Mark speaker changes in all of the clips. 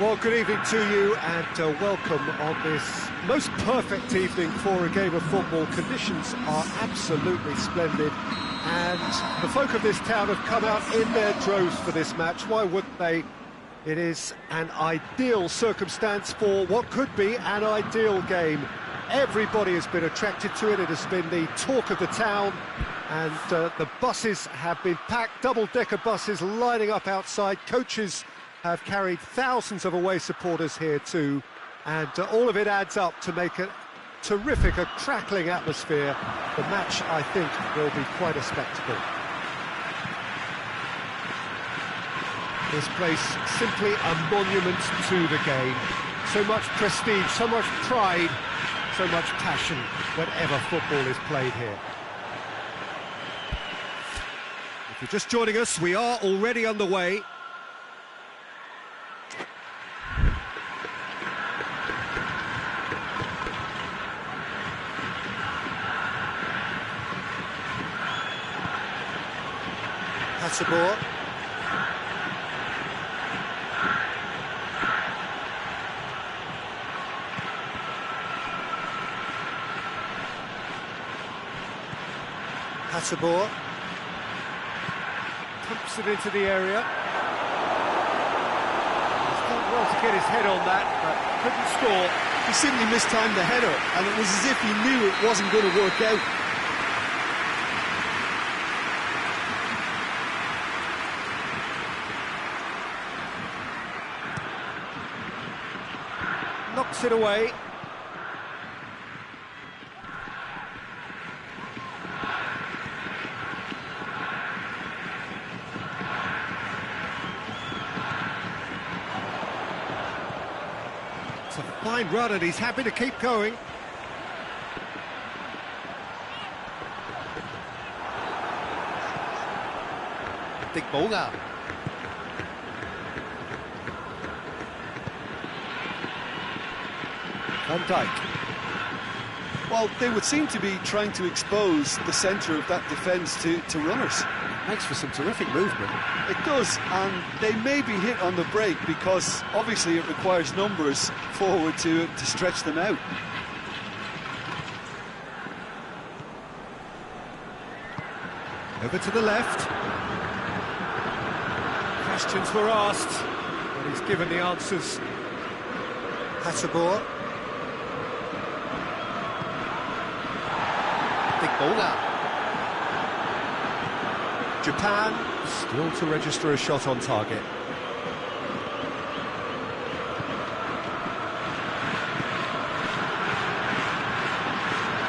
Speaker 1: Well, good evening to you and welcome on this most perfect evening for a game of football. Conditions are absolutely splendid and the folk of this town have come out in their droves for this match. Why wouldn't they? It is an ideal circumstance for what could be an ideal game. Everybody has been attracted to it. It has been the talk of the town, and the buses have been packed, double-decker buses lining up outside. Coaches have carried thousands of away supporters here too, and all of it adds up to make a terrific, a crackling atmosphere. The match, I think, will be quite a spectacle. This place simply a monument to the game. So much prestige, so much pride, so much passion whenever football is played here. If you're just joining us, we are already underway. Hasabor. Hasabor pumps it into the area. He's done well to get his head on that, but couldn't score.
Speaker 2: He simply mistimed the header, and it was as if he knew it wasn't going to work out.
Speaker 1: Knocks it away. It's a fine run and he's happy to keep going.
Speaker 2: Big ball now.
Speaker 1: Van Dijk.
Speaker 2: Well, they would seem to be trying to expose the centre of that defence to runners.
Speaker 1: Makes for some terrific movement.
Speaker 2: It does, and they may be hit on the break because obviously it requires numbers forward to stretch them out.
Speaker 1: Over to the left. Questions were asked, and he's given the answers. Hasabor.
Speaker 2: Big ball now.
Speaker 1: Japan still to register a shot on target.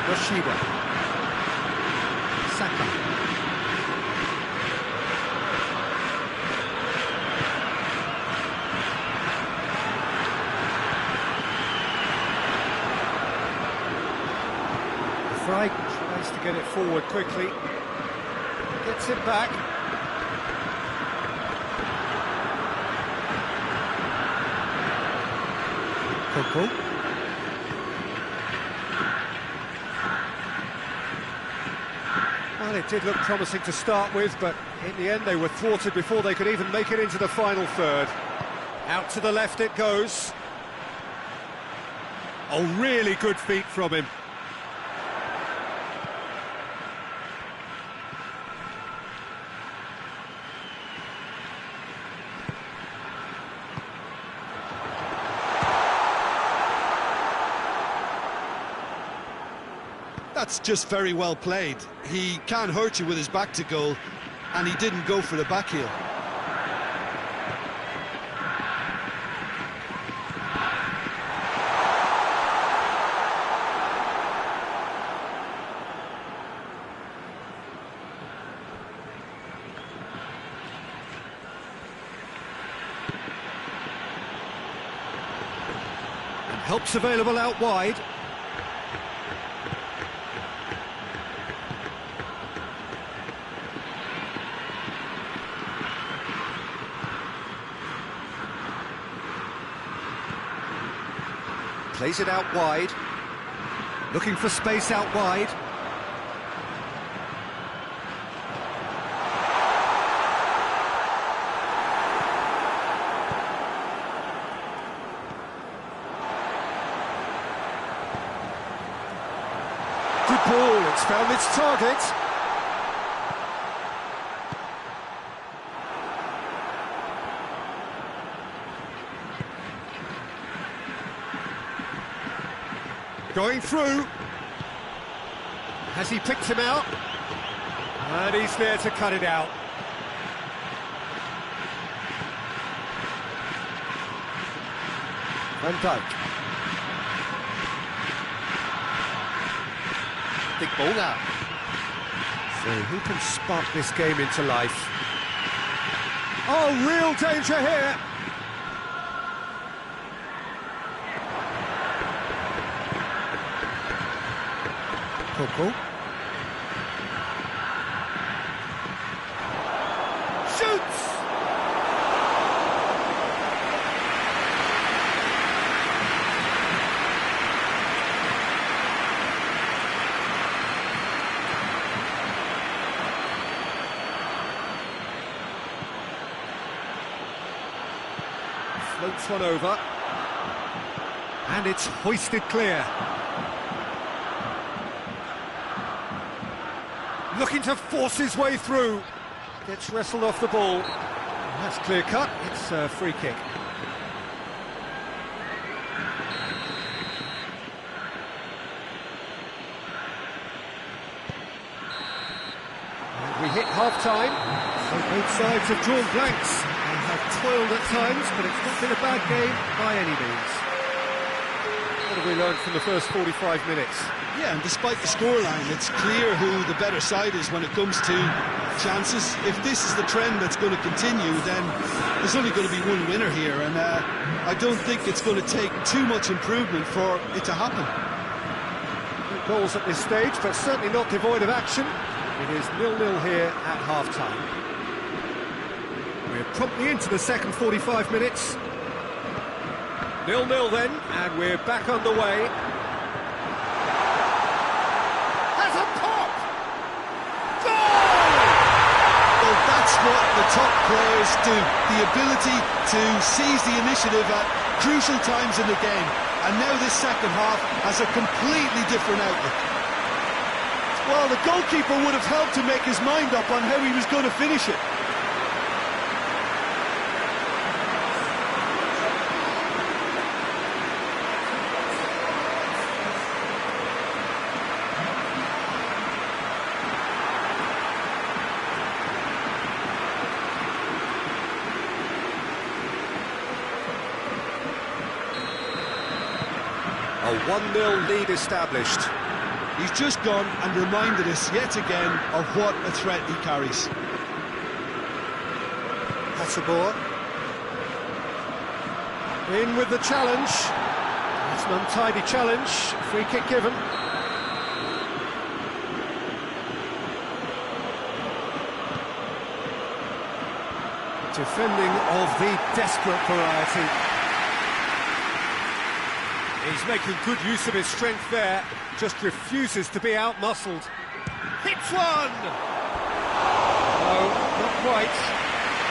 Speaker 1: Yoshida. Saka. Frey tries to get it forward quickly. Gets it back. Coco. Well, it did look promising to start with, but in the end they were thwarted before they could even make it into the final third. Out to the left it goes. Oh, really good feet from him.
Speaker 2: That's just very well played. He can't hurt you with his back to goal, and he didn't go for the back heel.
Speaker 1: Help's available out wide. Plays it out wide. Looking for space out wide. ball, it's found its target. Going through. Has he picked him out? And he's there to cut it out. Van Dijk.
Speaker 3: Big ball now.
Speaker 1: So who can spark this game into life? Oh, real danger here! Coco. Shoots! Floats one over. And it's hoisted clear. Looking to force his way through. Gets wrestled off the ball. That's clear cut. It's a free kick. And we hit half-time. So both sides have drawn blanks. They have toiled at times, but it's not been a bad game by any means. What have we learned from the first 45 minutes?
Speaker 2: Yeah, and despite the scoreline, it's clear who the better side is when it comes to chances. If this is the trend that's going to continue, then there's only going to be one winner here, and I don't think it's going to take too much improvement for it to happen.
Speaker 1: No goals at this stage, but certainly not devoid of action. It is 0-0 here at half-time. We're promptly into the second 45 minutes. 0-0 then, and we're back underway. Has a pop! Goal!
Speaker 2: Well, that's what the top players do. The ability to seize the initiative at crucial times in the game. And now this second half has a completely different outlook. Well, the goalkeeper would have helped to make his mind up on how he was going to finish it.
Speaker 1: A 1-0 lead established.
Speaker 2: He's just gone and reminded us yet again of what a threat he carries.
Speaker 1: Hasselbohr. In with the challenge. It's an untidy challenge. Free kick given. Defending of the desperate variety. He's making good use of his strength there, just refuses to be out-muscled. Hits one! No, not quite.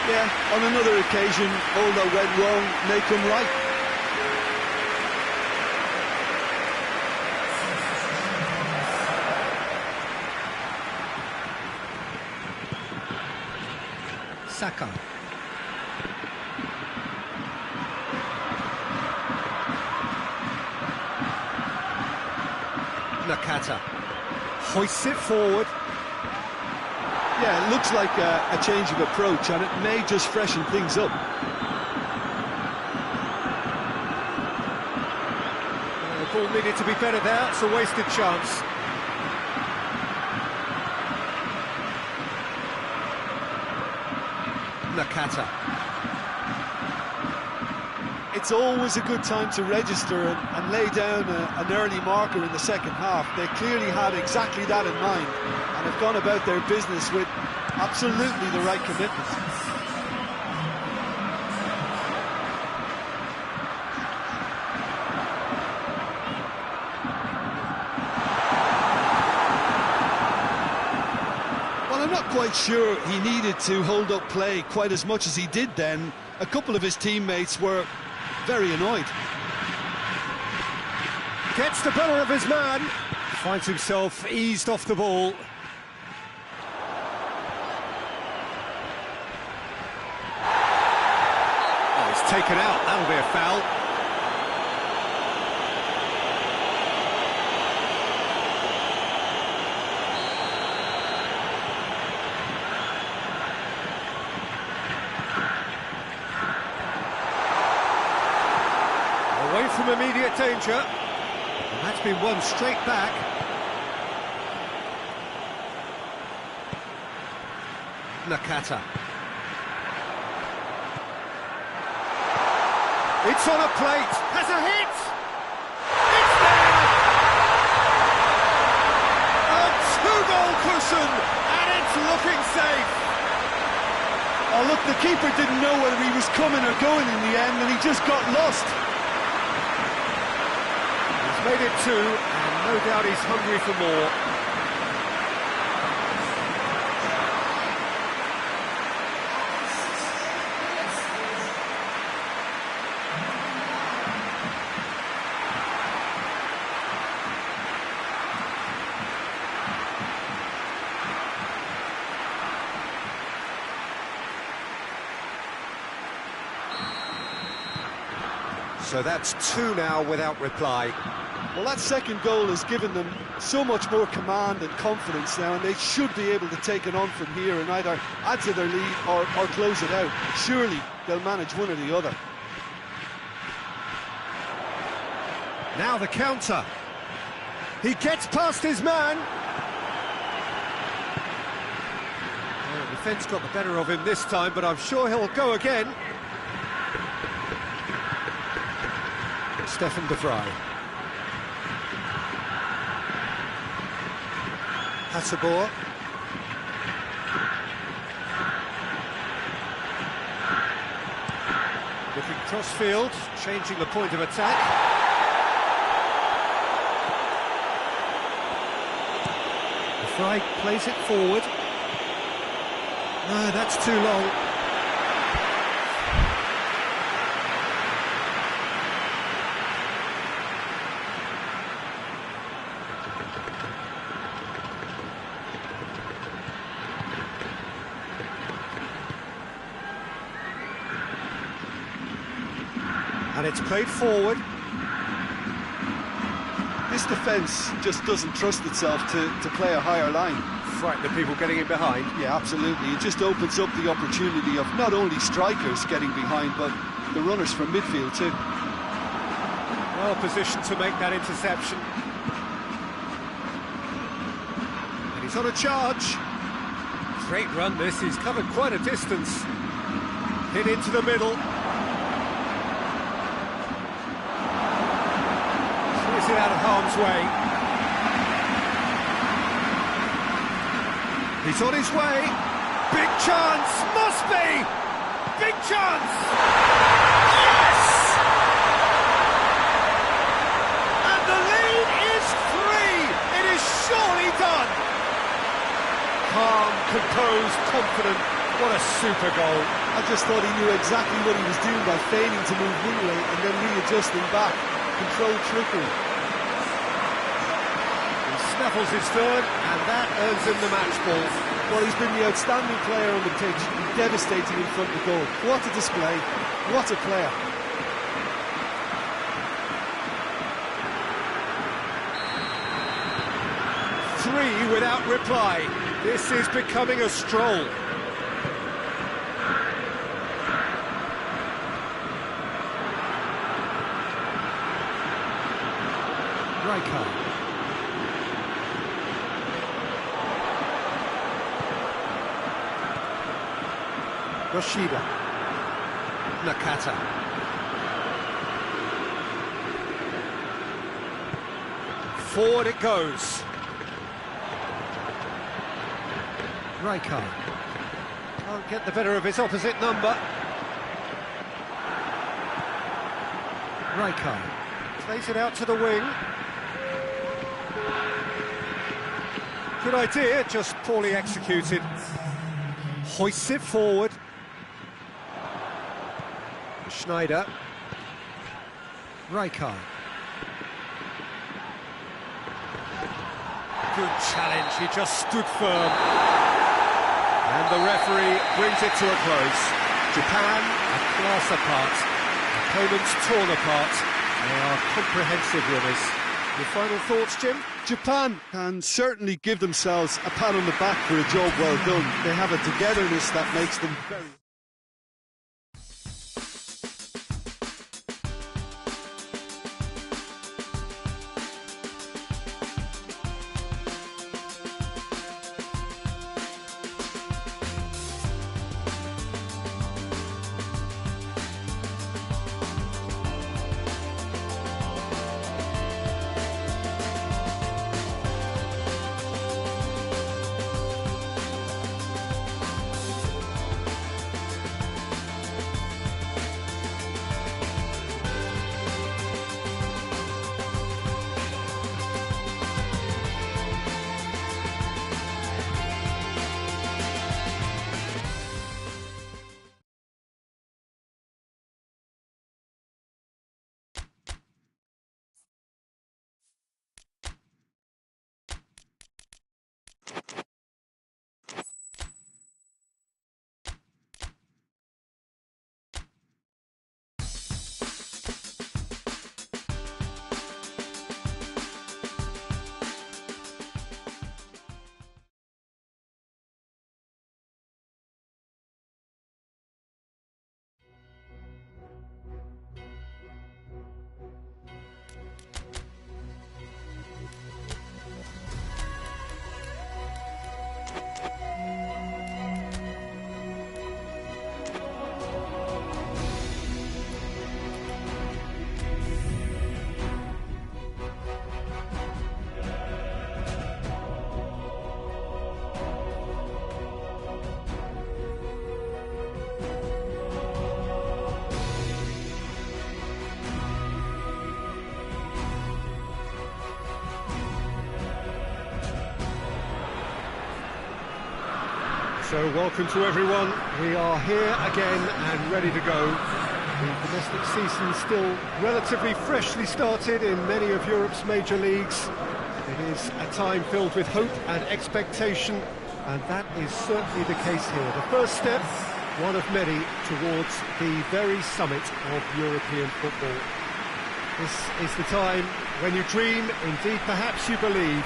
Speaker 2: Yeah, on another occasion, all that went wrong may come right.
Speaker 1: Saka. Nakata hoists it forward.
Speaker 2: Yeah, it looks like a change of approach, and it may just freshen things up.
Speaker 1: The ball needed to be better there. It's a wasted chance. Nakata.
Speaker 2: It's always a good time to register and lay down an early marker in the second half. They clearly had exactly that in mind and have gone about their business with absolutely the right commitment. Well, I'm not quite sure he needed to hold up play quite as much as he did then. A couple of his teammates were very annoyed.
Speaker 1: Gets the better of his man. Finds himself eased off the ball. Oh, he's taken out, that'll be a foul. Away from immediate danger. And that's been won straight back. Nakata. It's on a plate. Has a hit. It's there. A two-goal cushion, and it's looking safe.
Speaker 2: Oh, look, the keeper didn't know whether he was coming or going in the end, and he just got lost.
Speaker 1: Made it two, and no doubt he's hungry for more. So that's two now without reply.
Speaker 2: Well, that second goal has given them so much more command and confidence now, and they should be able to take it on from here and either add to their lead or close it out. Surely they'll manage one or the other.
Speaker 1: Now the counter. He gets past his man. Well, the defence got the better of him this time, but I'm sure he'll go again. Stefan de Vrij. Hasselbohr. Looking cross-field, changing the point of attack. De Vrij plays it forward. No, that's too long. And it's played forward.
Speaker 2: This defence just doesn't trust itself to play a higher line.
Speaker 1: Frighten the people getting in behind.
Speaker 2: Yeah, absolutely. It just opens up the opportunity of not only strikers getting behind, but the runners from midfield too.
Speaker 1: Well positioned to make that interception. And he's on a charge. Straight run this, he's covered quite a distance. Hit into the middle. It out of harm's way. He's on his way. Big chance, must be! Big chance! Yes! And the lead is 3! It is surely done! Calm, composed, confident. What a super goal.
Speaker 2: I just thought he knew exactly what he was doing by feigning to move one way and then readjusting back. Controlled trickery.
Speaker 1: Snaffles his third, and that earns him the match ball.
Speaker 2: Well, he's been the outstanding player on the pitch, devastating in front of the goal. What a display, what a player.
Speaker 1: Three without reply. This is becoming a stroll. Rijkaard. Yoshida. Nakata. Forward it goes. Rijkaard. Can't get the better of his opposite number. Rijkaard. Plays it out to the wing. Good idea, just poorly executed. Hoists it forward. Schneider. Rijkaard. Good challenge, he just stood firm. And the referee brings it to a close. Japan, a class apart. Opponents torn apart. They are comprehensive winners. Your final thoughts, Jim?
Speaker 2: Japan can certainly give themselves a pat on the back for a job well done. They have a togetherness that makes them very...
Speaker 1: So welcome to everyone. We are here again and ready to go. The domestic season still relatively freshly started in many of Europe's major leagues. It is a time filled with hope and expectation, and that is certainly the case here. The first step, one of many, towards the very summit of European football. This is the time when you dream, indeed perhaps you believe,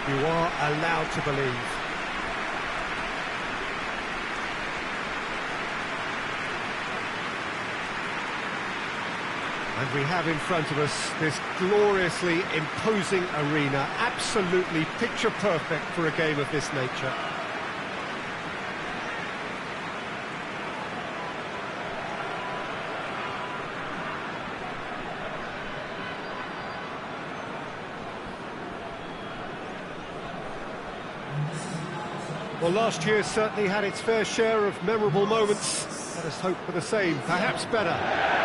Speaker 1: you are allowed to believe. And we have in front of us this gloriously imposing arena, absolutely picture perfect for a game of this nature. Well, last year certainly had its fair share of memorable moments. Let us hope for the same, perhaps better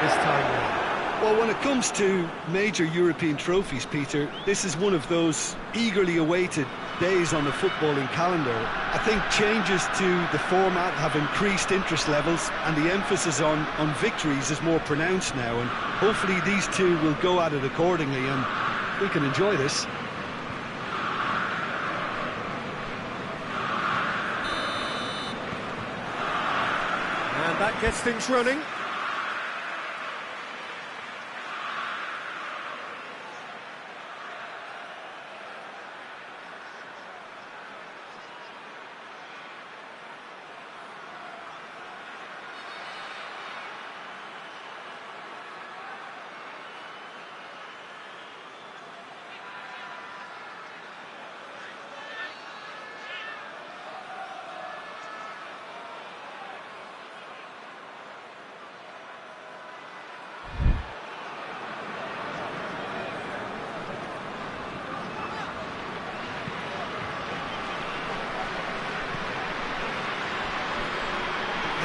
Speaker 1: this time round.
Speaker 2: Well, when it comes to major European trophies, Peter, this is one of those eagerly awaited days on the footballing calendar. I think changes to the format have increased interest levels, and the emphasis on victories is more pronounced now, and hopefully these two will go at it accordingly and we can enjoy this.
Speaker 1: And that gets things running.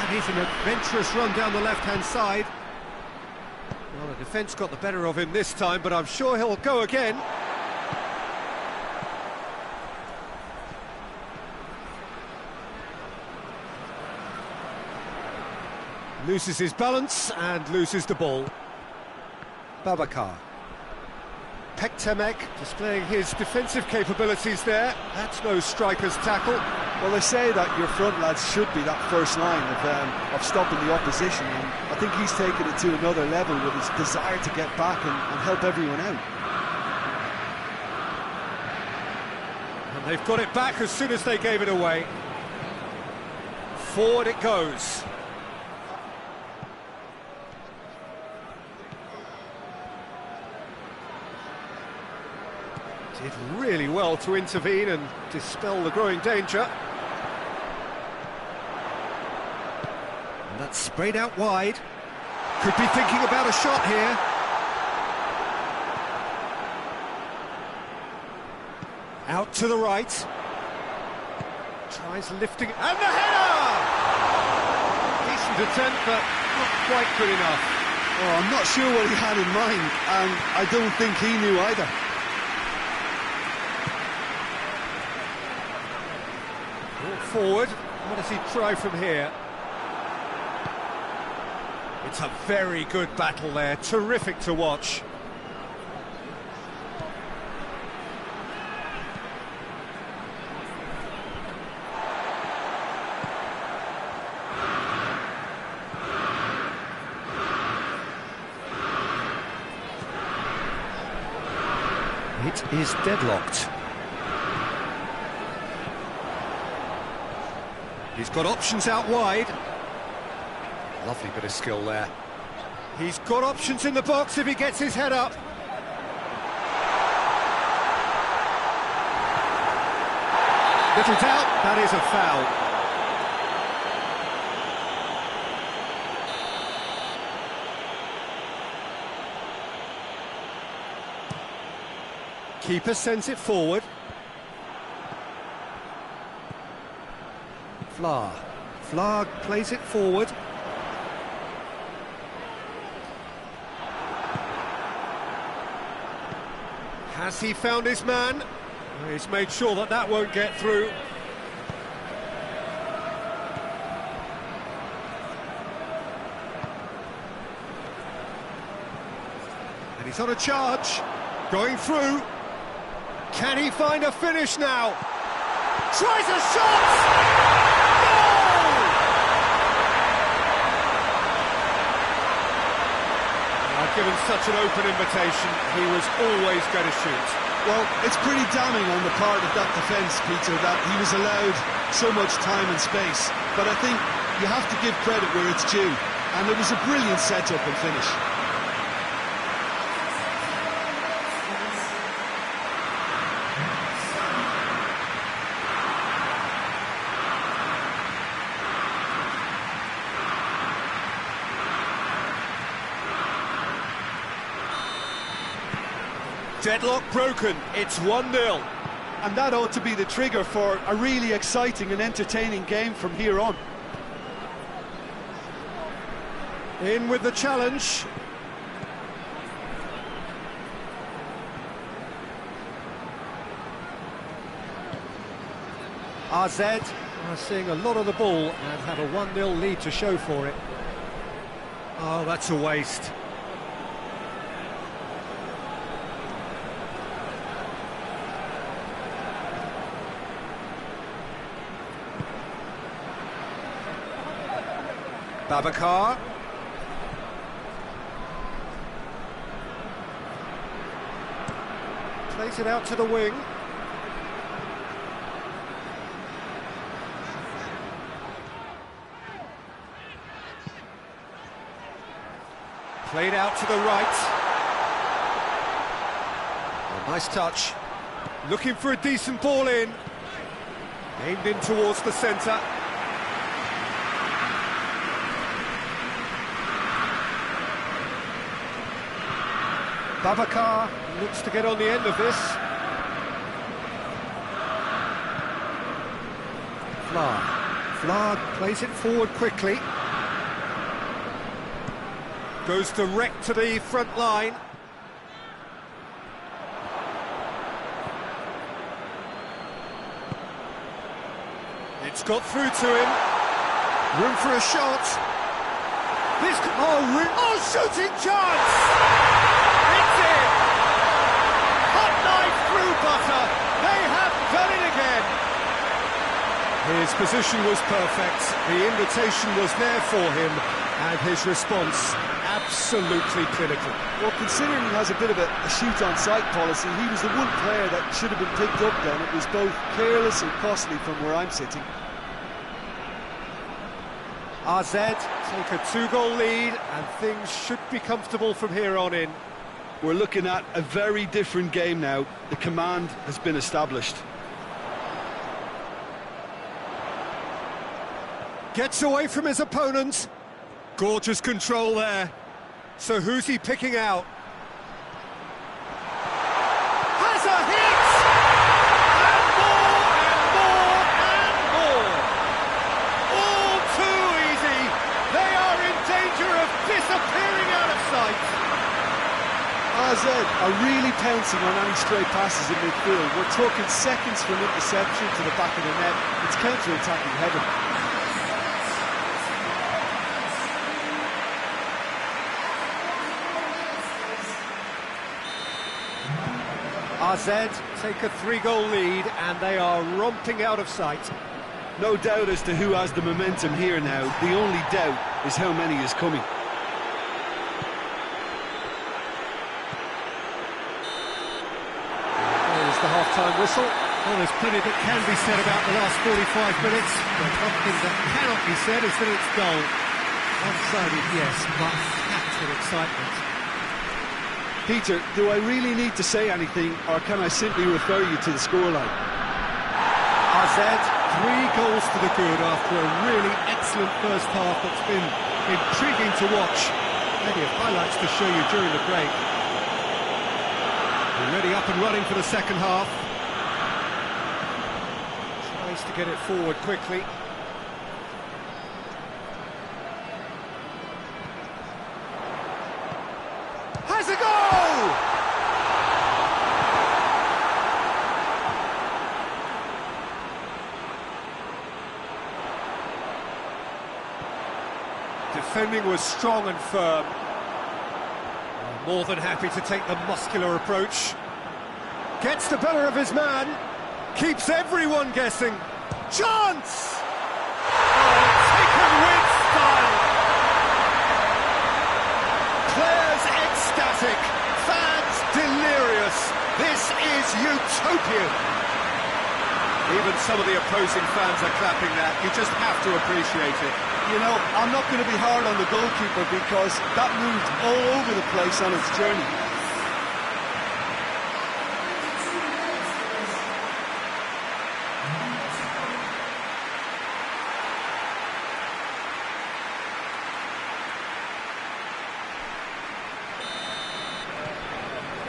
Speaker 1: He's an adventurous run down the left-hand side. Well, the defence got the better of him this time, but I'm sure he'll go again. Loses his balance and loses the ball. Babacar. Pektemek displaying his defensive capabilities there. That's no striker's tackle.
Speaker 2: Well, they say that your front lads should be that first line of stopping the opposition, and I think he's taken it to another level with his desire to get back and help everyone out.
Speaker 1: And they've got it back as soon as they gave it away. Forward it goes. Did really well to intervene and dispel the growing danger. And that's sprayed out wide. Could be thinking about a shot here. Out to the right. Tries lifting, and the header! Decent attempt, but not quite good enough.
Speaker 2: Oh, I'm not sure what he had in mind, and I don't think he knew either.
Speaker 1: Forward, what does he try from here? It's a very good battle there, terrific to watch. It is deadlocked. He's got options out wide. Lovely bit of skill there. He's got options in the box if he gets his head up. Little doubt, that is a foul. Keeper sends it forward. Flag plays it forward. Has he found his man? He's made sure that that won't get through. And he's on a charge. Going through. Can he find a finish now? Tries a shot! Given such an open invitation, he was always going to shoot.
Speaker 2: Well, it's pretty damning on the part of that defence, Peter, that he was allowed so much time and space. But I think you have to give credit where it's due, and it was a brilliant setup and finish.
Speaker 1: Deadlock broken, it's 1-0.
Speaker 2: And that ought to be the trigger for a really exciting and entertaining game from here on.
Speaker 1: In with the challenge. AZ are seeing a lot of the ball and have a 1-0 lead to show for it. Oh, that's a waste. Babacar. Plays it out to the wing. Played out to the right. A nice touch. Looking for a decent ball in. Aimed in towards the centre. Babacar looks to get on the end of this. Flag plays it forward quickly. Goes direct to the front line. It's got through to him. Room for a shot. This shooting chance! It's in! His position was perfect, the invitation was there for him, and his response absolutely clinical.
Speaker 2: Well, considering he has a bit of a shoot-on-sight policy, he was the one player that should have been picked up then. It was both careless and costly from where I'm sitting.
Speaker 1: AZ take a 2-goal lead, and things should be comfortable from here on in.
Speaker 2: We're looking at a very different game now. The command has been established.
Speaker 1: Gets away from his opponent. Gorgeous control there. So who's he picking out? Has a hit! And more and more! All too easy! They are in danger of disappearing out of sight!
Speaker 2: AZ are really pouncing on any stray passes in midfield. We're talking seconds from interception to the back of the net. It's counter-attacking heaven.
Speaker 1: AZ take a 3-goal lead, and they are romping out of sight.
Speaker 2: No doubt as to who has the momentum here now. The only doubt is how many is coming.
Speaker 1: There's the half-time whistle. Well, there's plenty that can be said about the last 45 minutes, but one thing that cannot be said is that it's dull. One-sided, yes, but packed with excitement.
Speaker 2: Peter, do I really need to say anything, or can I simply refer you to the scoreline?
Speaker 1: AZ, 3 goals to the good after a really excellent first half that's been intriguing to watch. Plenty of highlights to show you during the break. Already up and running for the second half. Tries to get it forward quickly. Has a goal! Defending was strong and firm. More than happy to take the muscular approach. Gets the better of his man. Keeps everyone guessing. Chance! Oh, taken with style. Players ecstatic. Fans delirious. This is utopian. Even some of the opposing fans are clapping that. You just have to appreciate it.
Speaker 2: You know, I'm not going to be hard on the goalkeeper because that moved all over the place on its journey.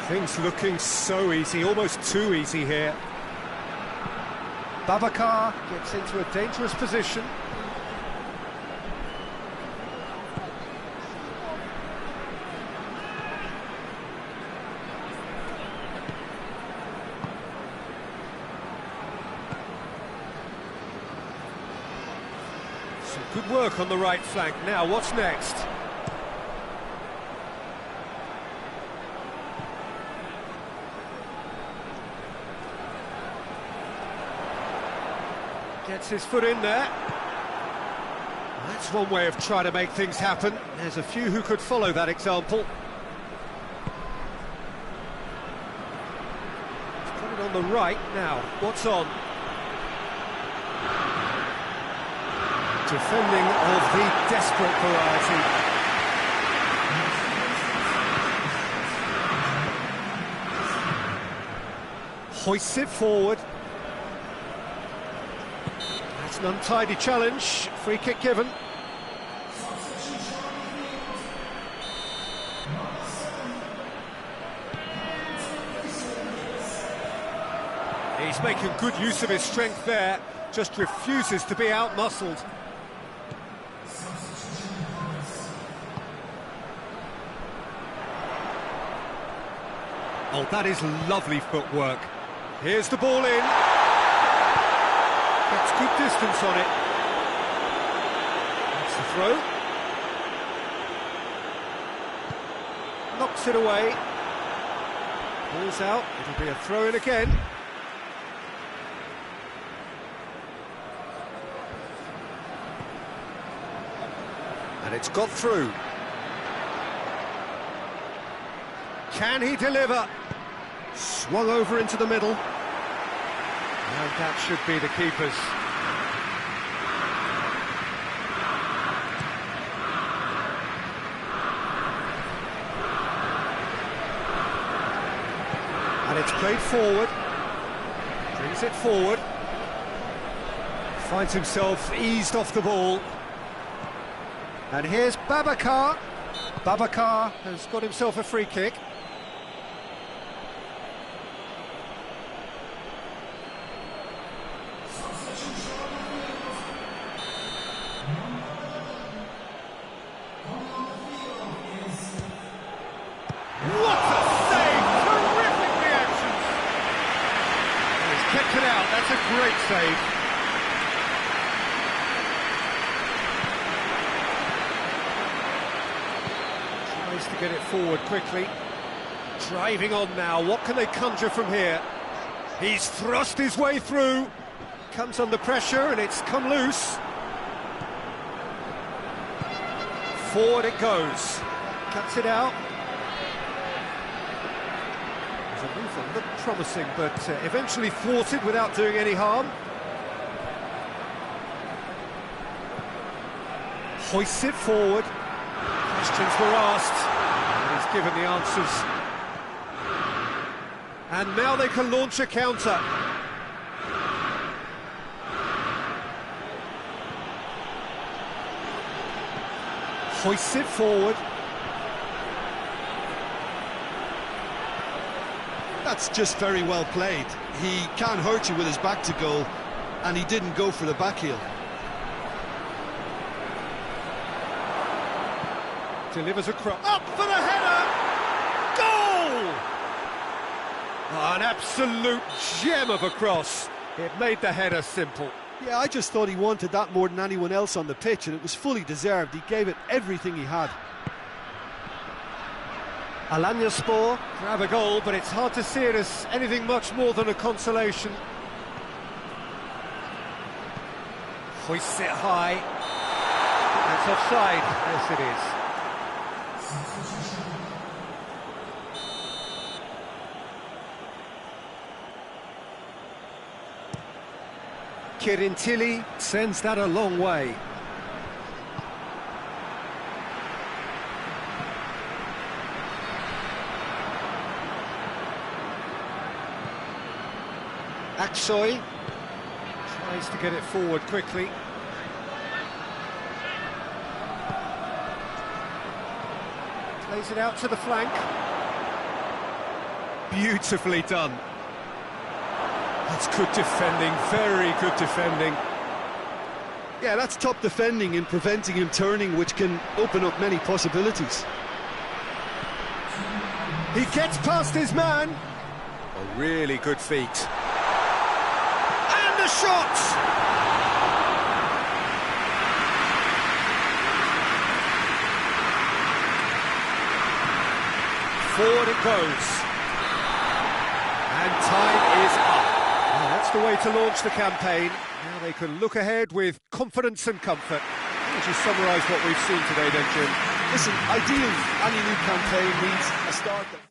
Speaker 1: Things looking so easy, almost too easy here. Babacar gets into a dangerous position. Some good work on the right flank. Now, what's next? Gets his foot in there. That's one way of trying to make things happen. There's a few who could follow that example. He's put it on the right now. What's on? Defending of the desperate variety. Hoists it forward. That's an untidy challenge. Free kick given. He's making good use of his strength there. Just refuses to be out-muscled. Oh, that is lovely footwork. Here's the ball in. Gets good distance on it. That's the throw. Knocks it away. Ball's out. It'll be a throw in again. And it's got through. Can he deliver? Swung over into the middle. And that should be the keeper's. And it's played forward. Brings it forward. Finds himself eased off the ball. And here's Babacar. Babacar has got himself a free kick. What a save! Terrific reaction! He's kept it out, that's a great save. Tries to get it forward quickly. Driving on now, what can they conjure from here? He's thrust his way through. Comes under pressure and it's come loose. Forward it goes. Cuts it out. The movement looked promising, but eventually thwarted without doing any harm. Hoists it forward. Questions were asked, and he's given the answers. And now they can launch a counter. Hoists it forward.
Speaker 2: That's just very well played. He can't hurt you with his back to goal, and he didn't go for the back heel.
Speaker 1: Delivers a cross. Up for the header! Goal! Oh, an absolute gem of a cross. It made the header simple.
Speaker 2: Yeah, I just thought he wanted that more than anyone else on the pitch, and it was fully deserved. He gave it everything he had.
Speaker 1: Alanyaspor grab a goal, but it's hard to see it as anything much more than a consolation. Hoists it high. That's offside. Yes, it is. Kirintili sends that a long way. Aksoy tries to get it forward quickly. Plays it out to the flank. Beautifully done. That's good defending, very good defending.
Speaker 2: Yeah, that's top defending in preventing him turning, which can open up many possibilities.
Speaker 1: He gets past his man. A really good feat. And the shot! Forward it goes. And time is up. Well, that's the way to launch the campaign. Now they can look ahead with confidence and comfort. How would you summarise what we've seen today then, Jim?
Speaker 2: Listen, ideally, any new campaign needs a start that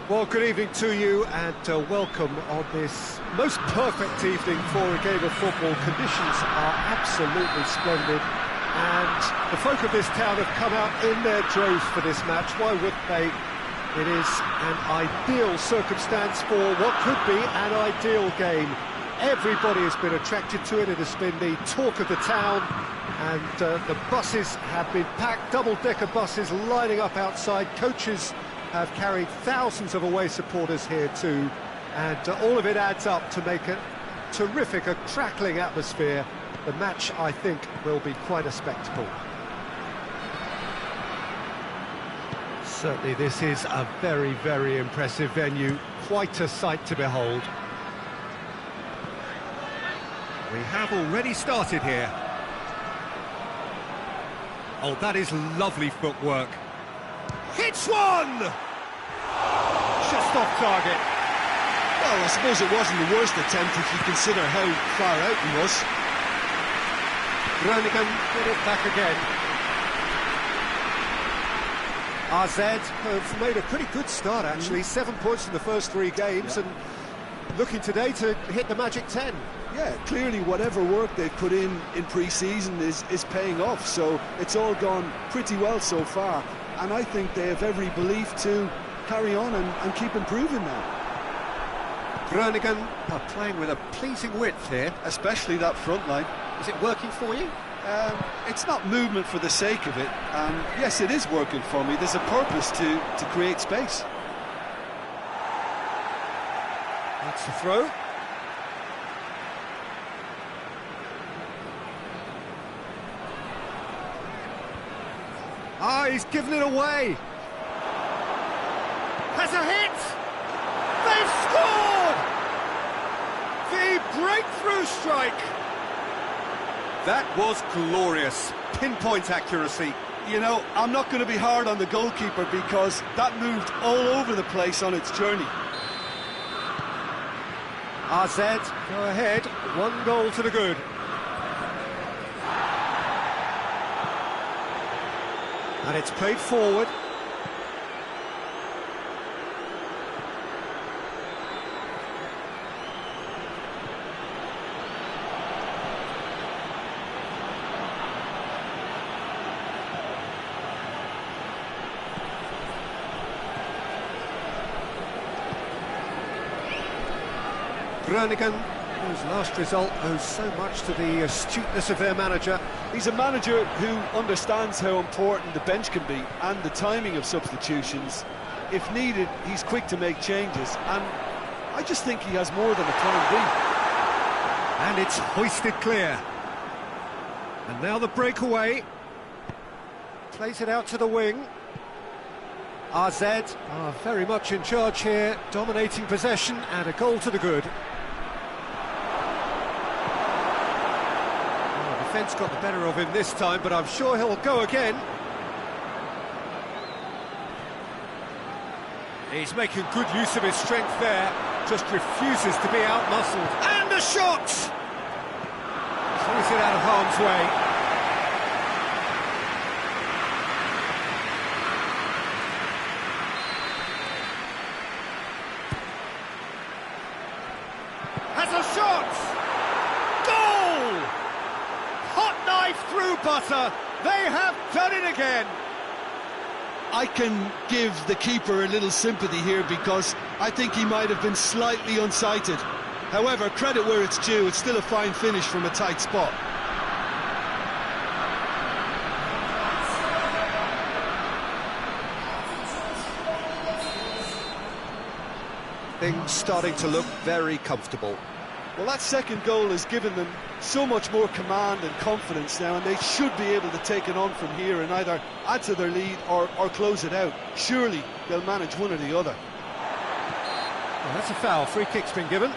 Speaker 1: Well, good evening to you and welcome on this most perfect evening for a game of football. Conditions are absolutely splendid and the folk of this town have come out in their droves for this match. Why wouldn't they? It is an ideal circumstance for what could be an ideal game. Everybody has been attracted to it. It has been the talk of the town and the buses have been packed, double-decker buses lining up outside. Coaches have carried thousands of away supporters here too, and all of it adds up to make a terrific, a crackling atmosphere. The match, I think, will be quite a spectacle. Certainly this is a very, very impressive venue, quite a sight to behold. We have already started here. Oh, that is lovely footwork. Hits one! Just off target.
Speaker 2: Well, I suppose it wasn't the worst attempt if you consider how far out he was.
Speaker 1: Groningen get it back again. AZ have made a pretty good start, actually. 7 points in the first 3 games, and looking today to hit the magic 10.
Speaker 2: Yeah, clearly whatever work they've put in pre-season is paying off, so it's all gone pretty well so far. And I think they have every belief to carry on and keep improving now.
Speaker 1: Groningen are playing with a pleasing width here.
Speaker 2: Especially that front line.
Speaker 1: Is it working for you?
Speaker 2: It's not movement for the sake of it. Yes, it is working for me. There's a purpose to create space.
Speaker 1: That's the throw. Ah, he's given it away. Has a hit! They've scored! The breakthrough strike! That was glorious. Pinpoint accuracy.
Speaker 2: You know, I'm not going to be hard on the goalkeeper because that moved all over the place on its journey.
Speaker 1: AZ go ahead, 1 goal to the good. And it's played forward. Groningen, whose last result owes so much to the astuteness of their manager.
Speaker 2: He's a manager who understands how important the bench can be and the timing of substitutions. If needed, he's quick to make changes, and I just think he has more than a plan B.
Speaker 1: And it's hoisted clear. And now the breakaway. Plays it out to the wing. AZ are very much in charge here, dominating possession, and a goal to the good. Defence got the better of him this time, but I'm sure he'll go again. He's making good use of his strength there, just refuses to be out-muscled. And a shot! Clears it out of harm's way. Has a shot! Through butter, they have done it again.
Speaker 2: I can give the keeper a little sympathy here because I think he might have been slightly unsighted. However, credit where it's due, it's still a fine finish from a tight spot.
Speaker 1: Things starting to look very comfortable.
Speaker 2: Well, that second goal has given them so much more command and confidence now, and they should be able to take it on from here and either add to their lead or close it out. Surely they'll manage one or the other.
Speaker 1: Well, that's a foul. Free kick's been given.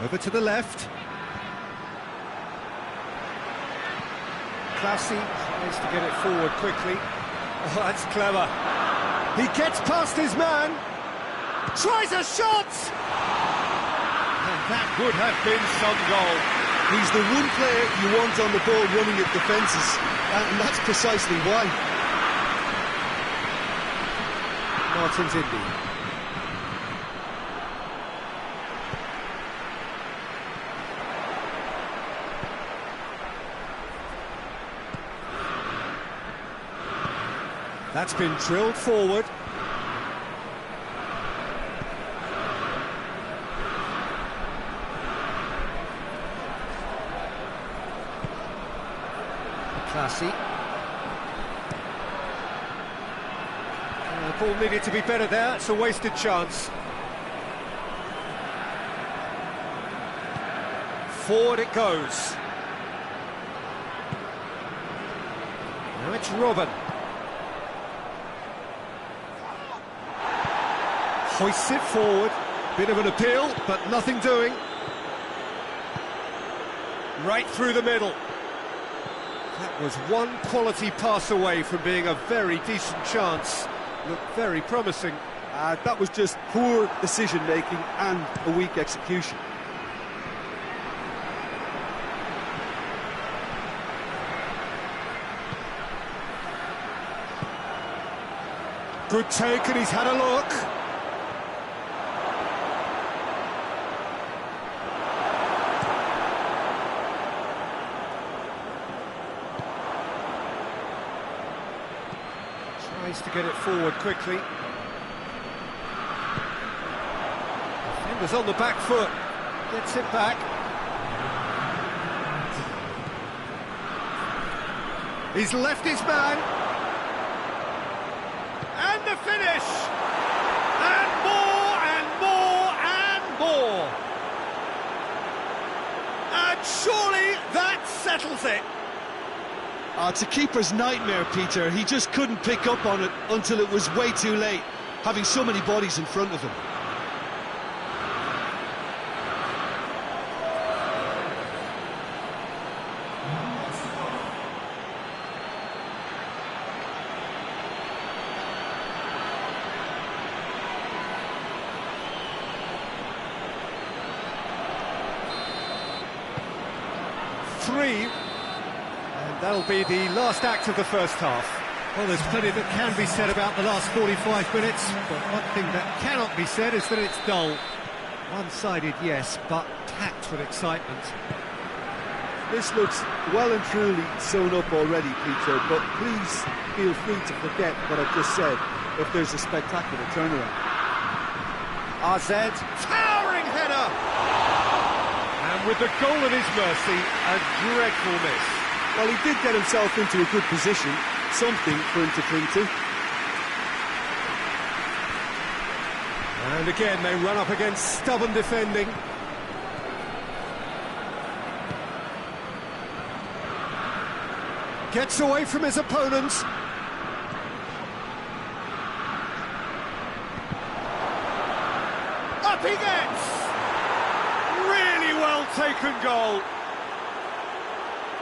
Speaker 1: Over to the left. Classy tries to get it forward quickly. Oh, that's clever. He gets past his man. Tries a shot! That would have been some goal.
Speaker 2: He's the one player you want on the ball running at defences, and that's precisely why.
Speaker 1: Martin's Indy. That's been drilled forward. Classy. The ball needed to be better there. It's a wasted chance. Forward it goes. Now it's Robin. Hoists it forward. Bit of an appeal, but nothing doing. Right through the middle. That was one quality pass away from being a very decent chance. Looked very promising.
Speaker 2: That was just poor decision-making and a weak execution.
Speaker 1: Good take, and he's had a look. Tries to get it forward quickly. Defender's on the back foot. Gets it back. He's left his man. And the finish! And more, and more, and more! And surely that settles it!
Speaker 2: It's a keeper's nightmare, Peter. He just couldn't pick up on it until it was way too late, having so many bodies in front of him.
Speaker 1: And that'll be the last act of the first half. Well, there's plenty that can be said about the last 45 minutes, but one thing that cannot be said is that it's dull. One-sided, yes, but packed with excitement.
Speaker 2: This looks well and truly sewn up already, Peter, but please feel free to forget what I've just said if there's a spectacular turnaround.
Speaker 1: RZ, towering header! And with the goal at his mercy, a dreadful miss.
Speaker 2: Well, he did get himself into a good position, something for him to cling to.
Speaker 1: And again, they run up against stubborn defending. Gets away from his opponents. Up he gets! Really well taken goal.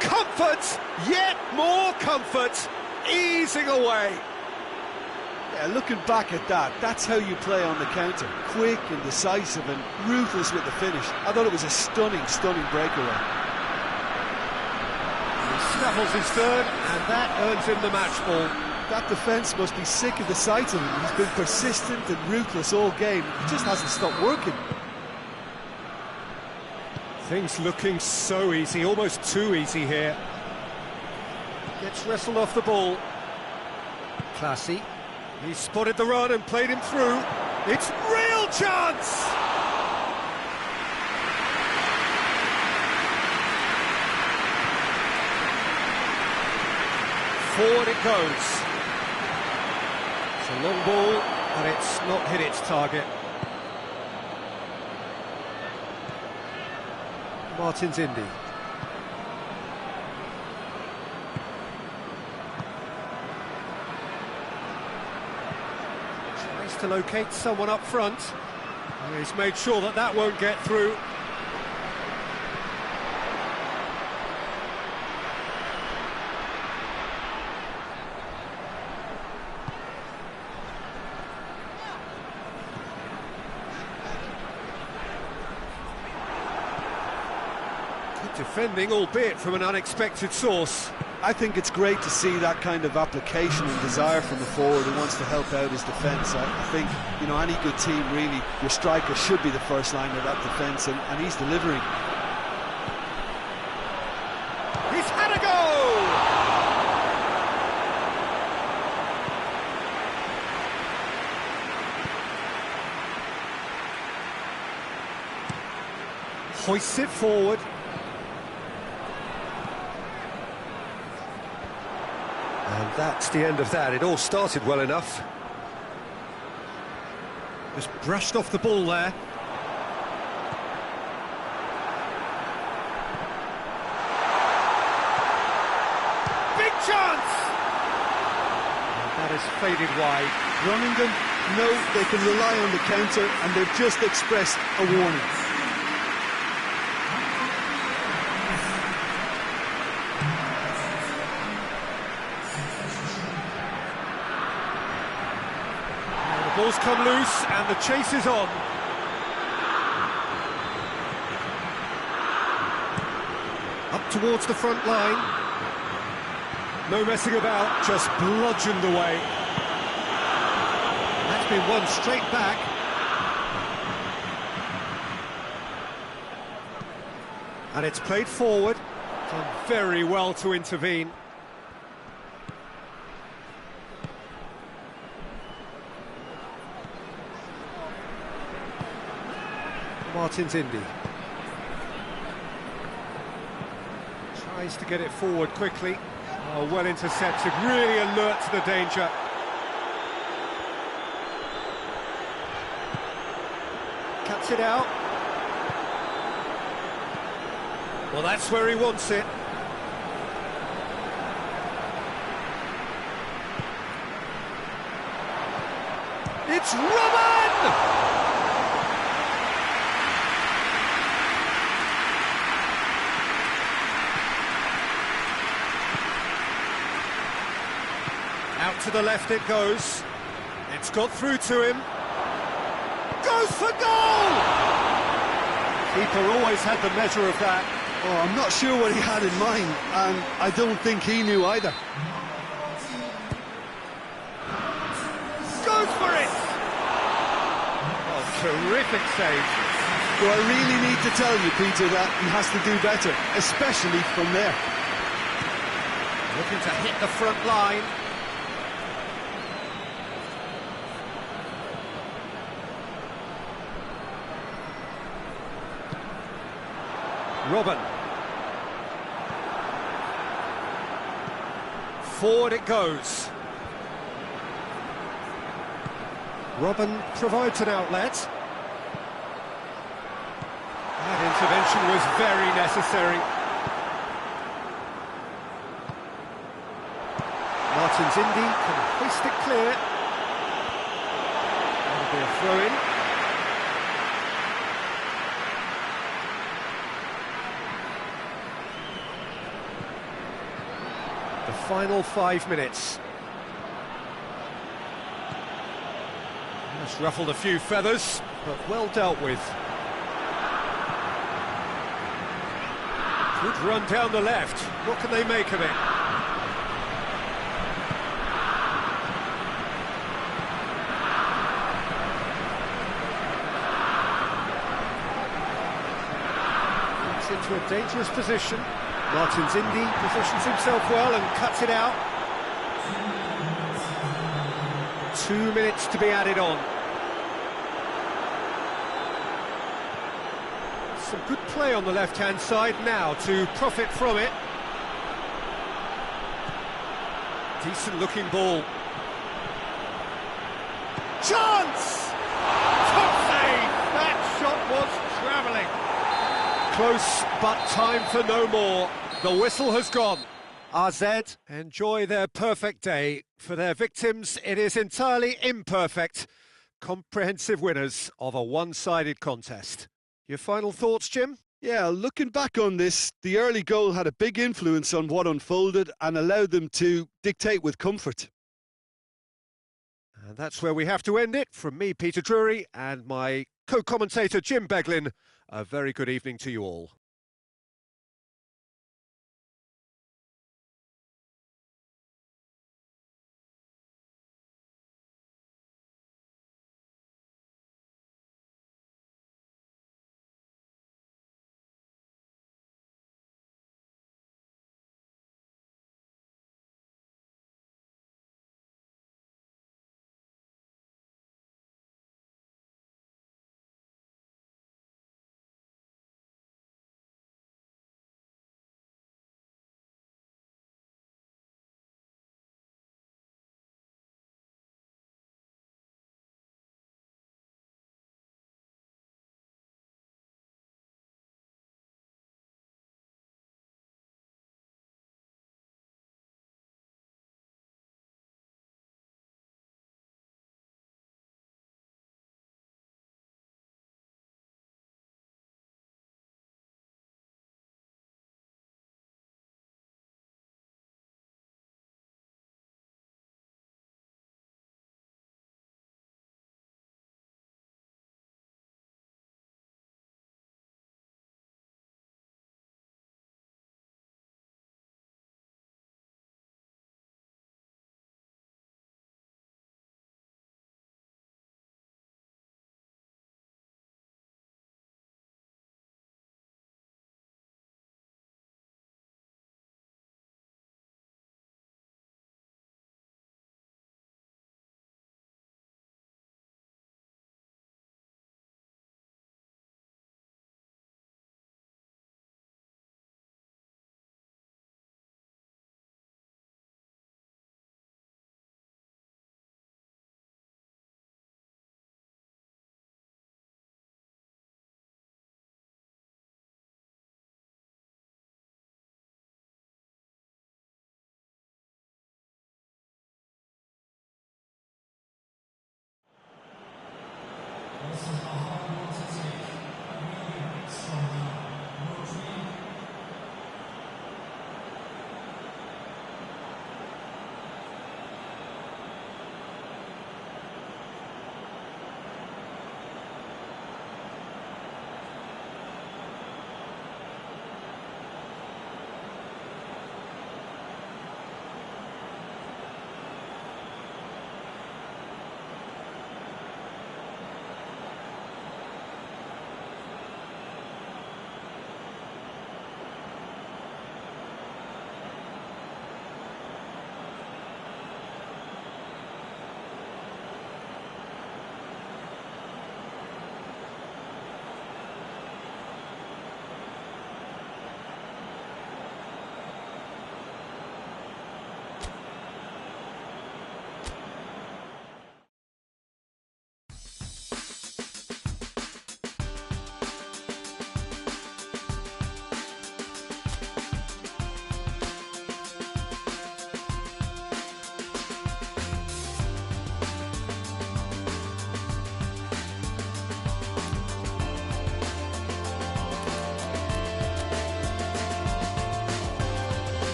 Speaker 1: Comfort, yet more comfort, easing away.
Speaker 2: Yeah, looking back at that, that's how you play on the counter. Quick and decisive and ruthless with the finish. I thought it was a stunning breakaway.
Speaker 1: He snaffles his third, and that earns him the match ball.
Speaker 2: That defence must be sick of the sight of him. He's been persistent and ruthless all game. He just hasn't stopped working.
Speaker 1: Things looking so easy, almost too easy here. Gets wrestled off the ball. Classy. He spotted the run and played him through. It's real chance! Forward it goes. It's a long ball, but it's not hit its target. Martin's Indy. Tries to locate someone up front. He's made sure that that won't get through. Defending, albeit from an unexpected source.
Speaker 2: I think it's great to see that kind of application and desire from the forward who wants to help out his defence. I think, you know, any good team, really, your striker should be the first line of that defence, and he's delivering.
Speaker 1: He's had a go! Hoists it forward. And that's the end of that. It all started well enough. Just brushed off the ball there. Big chance! And that has faded wide.
Speaker 2: Groningen know they can rely on the counter, and they've just expressed a warning.
Speaker 1: Ball's come loose and the chase is on. Up towards the front line. No messing about, just bludgeoned away. That's been won straight back. And it's played forward. Done very well to intervene. Martin's Indy tries to get it forward quickly. Oh, well intercepted, really alert to the danger. Cuts it out. Well, that's where he wants it. It's Robin! Out to the left it goes. It's got through to him. Goes for goal! Keeper always had the measure of that.
Speaker 2: Oh, I'm not sure what he had in mind, and I don't think he knew either.
Speaker 1: Goes for it! Oh, terrific save.
Speaker 2: Do I really need to tell you, Peter, that he has to do better, especially from there?
Speaker 1: Looking to hit the front line. Robin. Forward it goes. Robin provides an outlet. That intervention was very necessary. Martin's Indy can hoist it clear. That'll be a throw-in. The final 5 minutes. Just ruffled a few feathers, but well dealt with. Good run down the left. What can they make of it? It's into a dangerous position. Martin's Indy positions himself well and cuts it out. 2 minutes to be added on. Some good play on the left-hand side now to profit from it. Decent looking ball. Chance! Top save! That shot was travelling. Close, but time for no more. The whistle has gone. RZ enjoy their perfect day. For their victims, it is entirely imperfect. Comprehensive winners of a one-sided contest. Your final thoughts, Jim?
Speaker 2: Yeah, looking back on this, the early goal had a big influence on what unfolded and allowed them to dictate with comfort.
Speaker 1: And that's where we have to end it. From me, Peter Drury, and my co-commentator, Jim Beglin, a very good evening to you all.